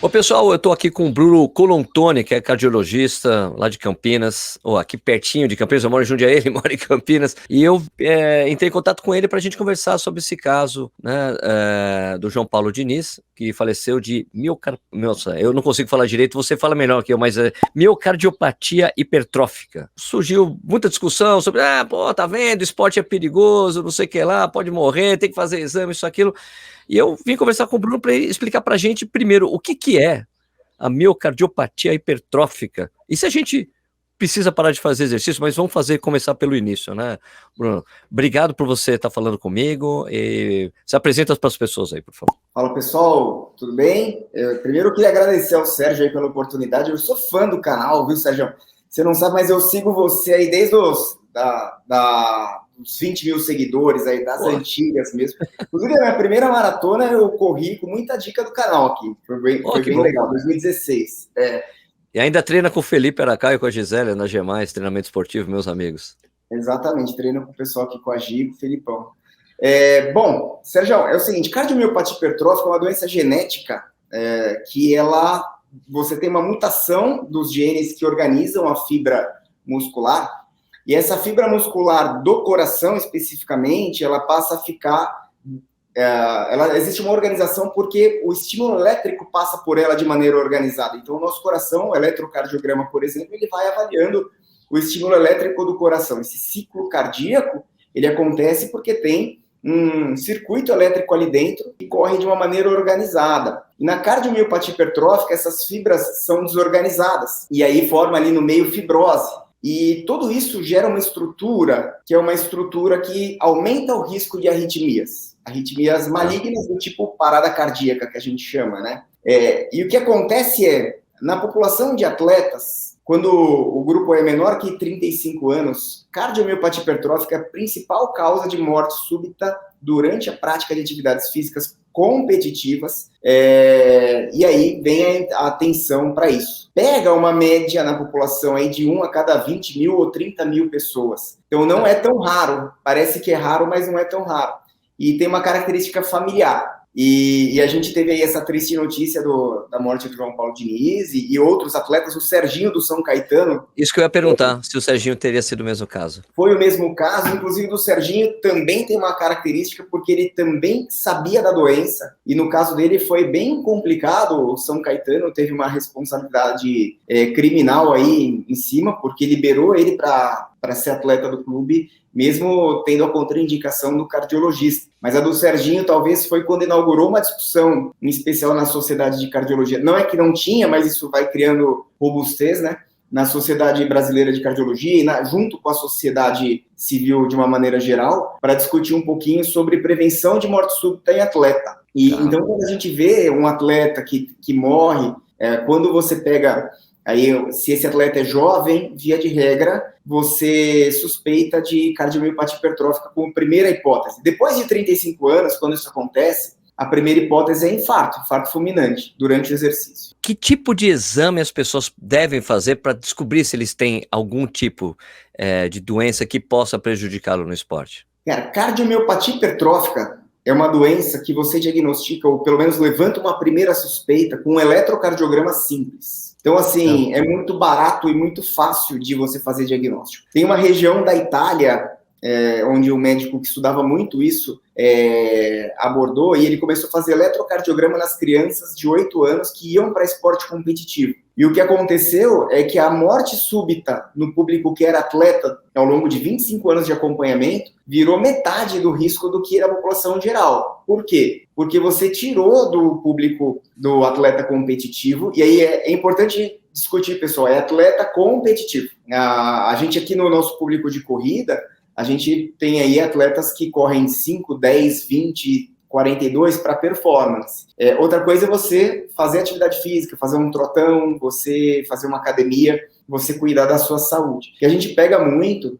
Ô, pessoal, eu estou aqui com o Bruno Colontoni, que é cardiologista lá de Campinas, ou aqui pertinho de Campinas. Eu moro em Jundiaí, ele mora em Campinas, e eu entrei em contato com ele para a gente conversar sobre esse caso, né, do João Paulo Diniz, que faleceu de Nossa, eu não consigo falar direito, você fala melhor que eu, mas miocardiopatia hipertrófica. Surgiu muita discussão sobre, tá vendo, esporte é perigoso, não sei o que lá, pode morrer, tem que fazer exame, isso, aquilo. E eu vim conversar com o Bruno para explicar para a gente, primeiro, o que é a miocardiopatia hipertrófica. E se a gente precisa parar de fazer exercício, mas vamos começar pelo início, né, Bruno? Obrigado por você estar falando comigo e se apresenta para as pessoas aí, por favor. Fala, pessoal, tudo bem? Primeiro eu queria agradecer ao Sérgio aí pela oportunidade. Eu sou fã do canal, viu, Sérgio? Você não sabe, mas eu sigo você aí desde os 20 mil seguidores aí, das antigas mesmo. Inclusive, a minha primeira maratona eu corri com muita dica do canal aqui. Foi bem legal, 2016. E ainda treina com o Felipe Aracá e com a Gisele na G+, treinamento esportivo, meus amigos. Exatamente, treino com o pessoal aqui, com a Gi, com o Felipão. Bom, Sérgio, é o seguinte, cardiomiopatia hipertrófica é uma doença genética que você tem uma mutação dos genes que organizam a fibra muscular, e essa fibra muscular do coração, especificamente, ela passa a ficar... existe uma organização porque o estímulo elétrico passa por ela de maneira organizada. Então, o nosso coração, o eletrocardiograma, por exemplo, ele vai avaliando o estímulo elétrico do coração. Esse ciclo cardíaco, ele acontece porque tem um circuito elétrico ali dentro que corre de uma maneira organizada. E na cardiomiopatia hipertrófica, essas fibras são desorganizadas. E aí forma ali no meio fibrose. E tudo isso gera uma estrutura, que é uma estrutura que aumenta o risco de arritmias. Arritmias malignas do tipo parada cardíaca, que a gente chama, né? E o que acontece na população de atletas, quando o grupo é menor que 35 anos, cardiomiopatia hipertrófica é a principal causa de morte súbita durante a prática de atividades físicas competitivas, e aí vem a atenção para isso. Pega uma média na população aí de 1 a cada 20 mil ou 30 mil pessoas. Então não é tão raro, parece que é raro, mas não é tão raro. E tem uma característica familiar. E a gente teve aí essa triste notícia da morte do João Paulo Diniz e outros atletas, o Serginho do São Caetano. Isso que eu ia perguntar, se o Serginho teria sido o mesmo caso. Foi o mesmo caso, inclusive do Serginho também tem uma característica, porque ele também sabia da doença, e no caso dele foi bem complicado. O São Caetano teve uma responsabilidade criminal aí em cima, porque liberou ele para ser atleta do clube, mesmo tendo a contraindicação do cardiologista. Mas a do Serginho talvez foi quando inaugurou uma discussão, em especial na Sociedade de Cardiologia. Não é que não tinha, mas isso vai criando robustez, né? Na Sociedade Brasileira de Cardiologia e junto com a sociedade civil de uma maneira geral, para discutir um pouquinho sobre prevenção de morte súbita em atleta. Então, quando a gente vê um atleta que morre, quando você pega... Aí, se esse atleta é jovem, via de regra, você suspeita de cardiomiopatia hipertrófica como primeira hipótese. Depois de 35 anos, quando isso acontece, a primeira hipótese é infarto fulminante, durante o exercício. Que tipo de exame as pessoas devem fazer para descobrir se eles têm algum tipo de doença que possa prejudicá-lo no esporte? Cardiomiopatia hipertrófica é uma doença que você diagnostica, ou pelo menos levanta uma primeira suspeita com um eletrocardiograma simples. Então, assim, é muito barato e muito fácil de você fazer diagnóstico. Tem uma região da Itália, onde o médico que estudava muito isso abordou, e ele começou a fazer eletrocardiograma nas crianças de 8 anos que iam para esporte competitivo. E o que aconteceu é que a morte súbita no público que era atleta, ao longo de 25 anos de acompanhamento, virou metade do risco do que era a população geral. Por quê? Porque você tirou do público do atleta competitivo, e aí é importante discutir, pessoal, é atleta competitivo. A gente aqui no nosso público de corrida, a gente tem aí atletas que correm 5, 10, 20, 42 para performance. Outra coisa é você fazer atividade física, fazer um trotão, você fazer uma academia, você cuidar da sua saúde. E a gente pega muito,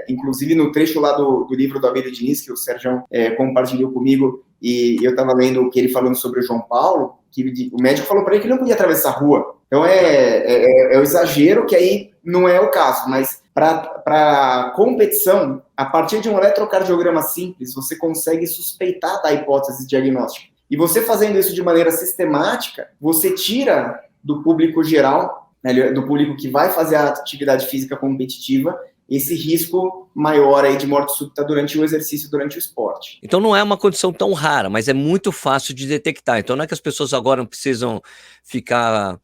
inclusive no trecho lá do livro do Abílio Diniz, que o Sérgio compartilhou comigo, e eu estava lendo o que ele falando sobre o João Paulo, que o médico falou para ele que não podia atravessar a rua. Então é o exagero, que aí não é o caso, mas para competição, a partir de um eletrocardiograma simples, você consegue suspeitar da hipótese diagnóstica. E você fazendo isso de maneira sistemática, você tira do público geral, né, do público que vai fazer a atividade física competitiva, esse risco maior aí de morte súbita durante o exercício, durante o esporte. Então não é uma condição tão rara, mas é muito fácil de detectar. Então não é que as pessoas agora não precisam ficar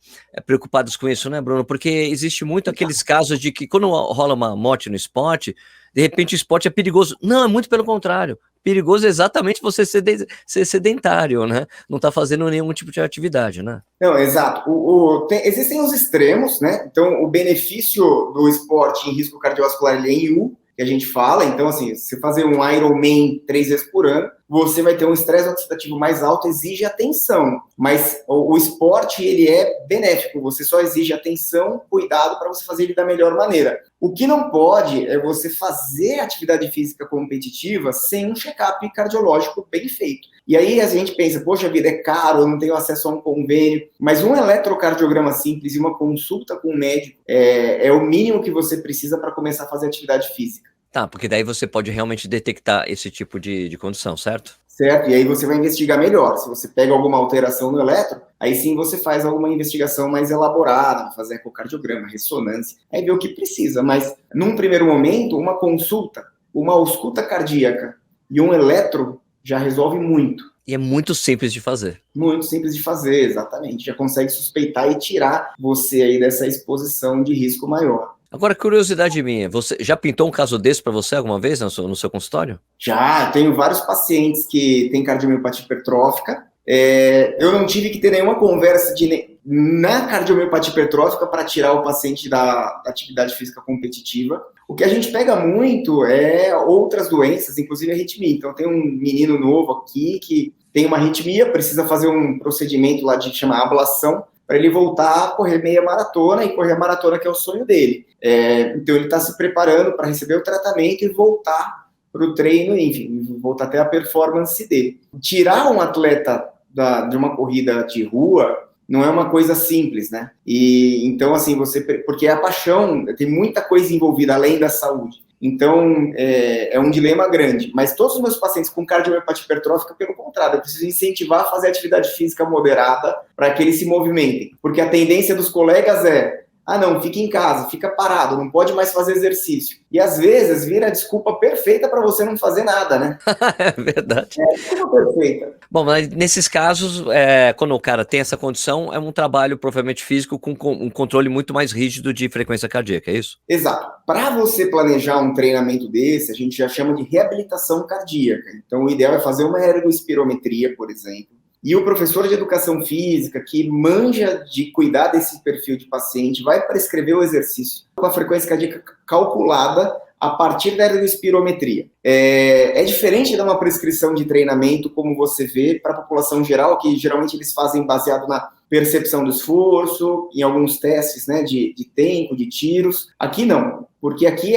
preocupadas com isso, né, Bruno? Porque existe muito aqueles casos de que quando rola uma morte no esporte, de repente o esporte é perigoso. Não, é muito pelo contrário. Perigoso é exatamente você ser sedentário, né? Não tá fazendo nenhum tipo de atividade, né? Não, exato. Existem os extremos, né? Então, o benefício do esporte em risco cardiovascular ele é em U, que a gente fala. Então, assim, se fazer um Ironman 3 vezes por ano, você vai ter um estresse oxidativo mais alto, exige atenção. Mas o esporte, ele é benéfico. Você só exige atenção, cuidado para você fazer ele da melhor maneira. O que não pode é você fazer atividade física competitiva sem um check-up cardiológico bem feito. E aí a gente pensa, poxa vida, é caro, eu não tenho acesso a um convênio, mas um eletrocardiograma simples e uma consulta com um médico é o mínimo que você precisa para começar a fazer atividade física. Tá, porque daí você pode realmente detectar esse tipo de condição, certo? Certo, e aí você vai investigar melhor. Se você pega alguma alteração no eletro, aí sim você faz alguma investigação mais elaborada, fazer ecocardiograma, ressonância, aí vê o que precisa. Mas, num primeiro momento, uma consulta, uma ausculta cardíaca e um eletro já resolve muito. E é muito simples de fazer. Muito simples de fazer, exatamente. Já consegue suspeitar e tirar você aí dessa exposição de risco maior. Agora, curiosidade minha, você já pintou um caso desse para você alguma vez no seu consultório? Já, tenho vários pacientes que têm cardiomiopatia hipertrófica. Eu não tive que ter nenhuma conversa na cardiomiopatia hipertrófica para tirar o paciente da atividade física competitiva. O que a gente pega muito é outras doenças, inclusive arritmia. Então, tem um menino novo aqui que tem uma arritmia, precisa fazer um procedimento lá de chama ablação, para ele voltar a correr meia maratona e correr a maratona que é o sonho dele. Então, ele está se preparando para receber o tratamento e voltar para o treino, enfim, voltar até a performance dele. Tirar um atleta de uma corrida de rua não é uma coisa simples, né? E então, assim, porque a paixão tem muita coisa envolvida além da saúde. Então, é um dilema grande. Mas todos os meus pacientes com cardiomiopatia hipertrófica, pelo contrário, eu preciso incentivar a fazer atividade física moderada para que eles se movimentem. Porque a tendência dos colegas não, fica em casa, fica parado, não pode mais fazer exercício. E às vezes vira a desculpa perfeita para você não fazer nada, né? É verdade. É a desculpa perfeita. Bom, mas nesses casos, quando o cara tem essa condição, é um trabalho provavelmente físico com um controle muito mais rígido de frequência cardíaca, é isso? Exato. Para você planejar um treinamento desse, a gente já chama de reabilitação cardíaca. Então, o ideal é fazer uma ergospirometria, por exemplo. E o professor de educação física, que manja de cuidar desse perfil de paciente, vai prescrever o exercício com a frequência cardíaca calculada a partir da ergospirometria. É diferente de uma prescrição de treinamento, como você vê, para a população geral, que geralmente eles fazem baseado na percepção do esforço, em alguns testes, né, de tempo, de tiros. Aqui não, porque aqui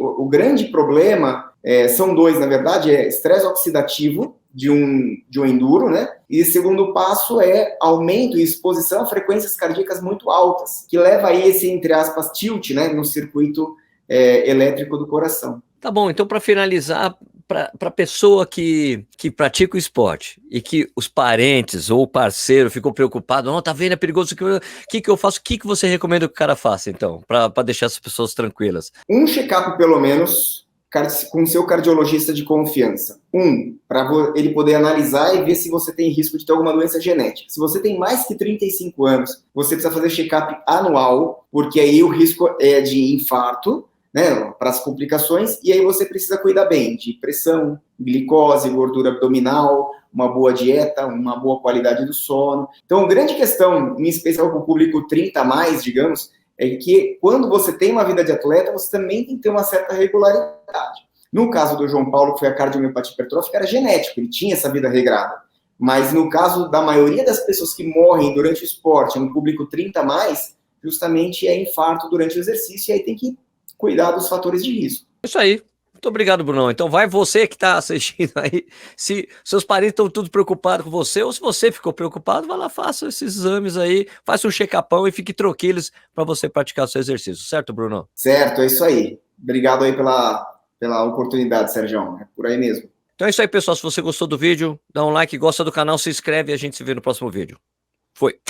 o grande problema são dois, na verdade, estresse oxidativo de um enduro, né? E o segundo passo é aumento e exposição a frequências cardíacas muito altas, que leva aí esse, entre aspas, tilt, né, no circuito elétrico do coração. Tá bom, então para finalizar, para a pessoa que pratica o esporte e que os parentes ou o parceiro ficou preocupado, não, tá vendo, é perigoso, o que eu faço? O que você recomenda que o cara faça, então, para deixar as pessoas tranquilas? Um check-up, pelo menos, com seu cardiologista de confiança. Para ele poder analisar e ver se você tem risco de ter alguma doença genética. Se você tem mais que 35 anos, você precisa fazer check-up anual, porque aí o risco é de infarto, né, para as complicações, e aí você precisa cuidar bem de pressão, glicose, gordura abdominal, uma boa dieta, uma boa qualidade do sono. Então, a grande questão, em especial para o público 30 a mais, digamos, é que quando você tem uma vida de atleta, você também tem que ter uma certa regularidade. No caso do João Paulo, que foi a cardiomiopatia hipertrófica, era genético, ele tinha essa vida regrada. Mas no caso da maioria das pessoas que morrem durante o esporte, no público 30 a mais, justamente é infarto durante o exercício, e aí tem que cuidar dos fatores de risco. Isso aí. Muito obrigado, Brunão. Então vai você que está assistindo aí, se seus parentes estão tudo preocupados com você, ou se você ficou preocupado, vai lá, faça esses exames aí, faça um check-upão e fique troqueles para você praticar o seu exercício, certo, Brunão? Certo, é isso aí. Obrigado aí pela oportunidade, Sérgio. É por aí mesmo. Então é isso aí, pessoal. Se você gostou do vídeo, dá um like, gosta do canal, se inscreve e a gente se vê no próximo vídeo. Foi!